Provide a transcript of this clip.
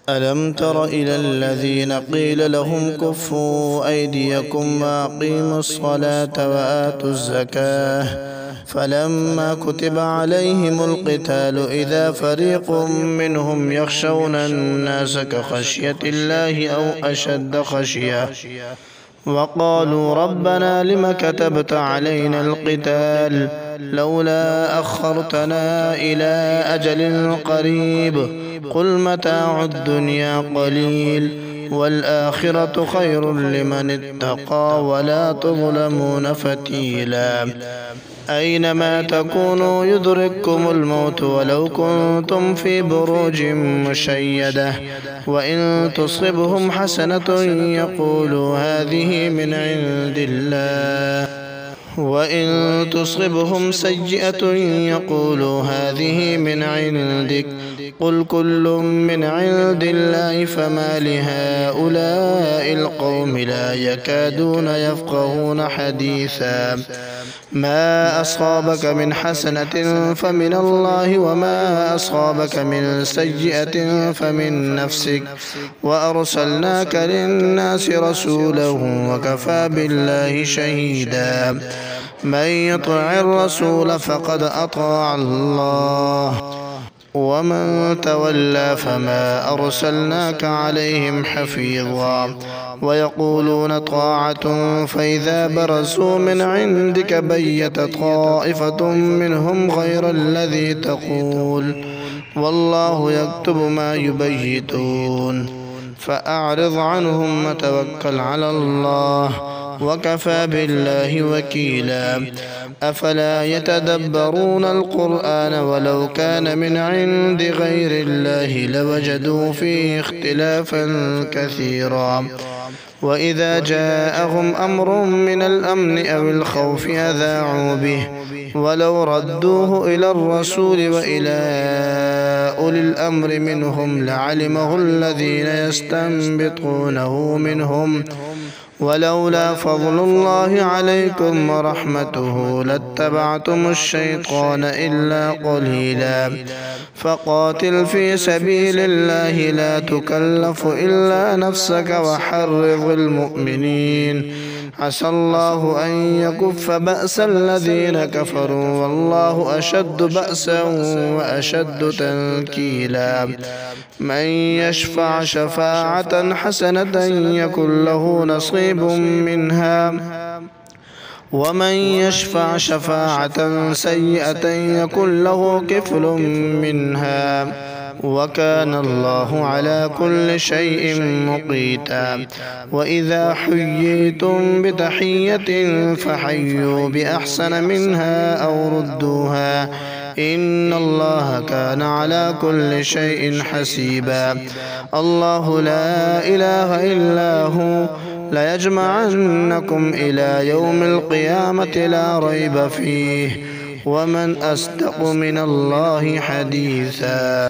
ألم تر إلى الذين قيل لهم كفوا أيديكم وأقيموا الصلاة وآتوا الزكاة فلما كتب عليهم القتال إذا فريق منهم يخشون الناس كخشية الله أو أشد خشية وقالوا ربنا لم كتبت علينا القتال لولا أخرتنا إلى أجل قريب قل متاع الدنيا قليل والآخرة خير لمن اتقى ولا تظلمون فتيلا أينما تكونوا يدرككم الموت ولو كنتم في بروج مشيدة وإن تصبهم حسنة يقولوا هذه من عند الله وإن تصبهم سيئة يقولوا هذه من عندك قل كل من عند الله فما لهؤلاء القوم لا يكادون يفقهون حديثا ما أصابك من حسنة فمن الله وما أصابك من سيئة فمن نفسك وأرسلناك للناس رسولا وكفى بالله شهيدا من يطع الرسول فقد أطاع الله ومن تولى فما أرسلناك عليهم حفيظا ويقولون طاعة فإذا برزوا من عندك بيت طائفة منهم غير الذي تقول والله يكتب ما يبيتون فأعرض عنهم وتوكل على الله وكفى بالله وكيلا أفلا يتدبرون القرآن ولو كان من عند غير الله لوجدوا فيه اختلافا كثيرا وإذا جاءهم أمر من الأمن أو الخوف أذاعوا به ولو ردوه إلى الرسول وإلى أولي الأمر منهم لعلمه الذين يستنبطونه منهم ولولا فضل الله عليكم ورحمته لاتبعتم الشيطان إلا قليلا فقاتل في سبيل الله لا تكلف إلا نفسك وحرض المؤمنين عسى الله أن يكف بأس الذين كفروا والله أشد بأسا وأشد تنكيلا من يشفع شفاعة حسنة يكن له نصيب منها ومن يشفع شفاعة سيئة يكن له كفل منها وكان الله على كل شيء مقيتا وإذا حييتم بتحية فحيوا بأحسن منها أو ردوها إن الله كان على كل شيء حسيبا الله لا إله إلا هو ليجمعنكم إلى يوم القيامة لا ريب فيه ومن أصدق من الله حديثا.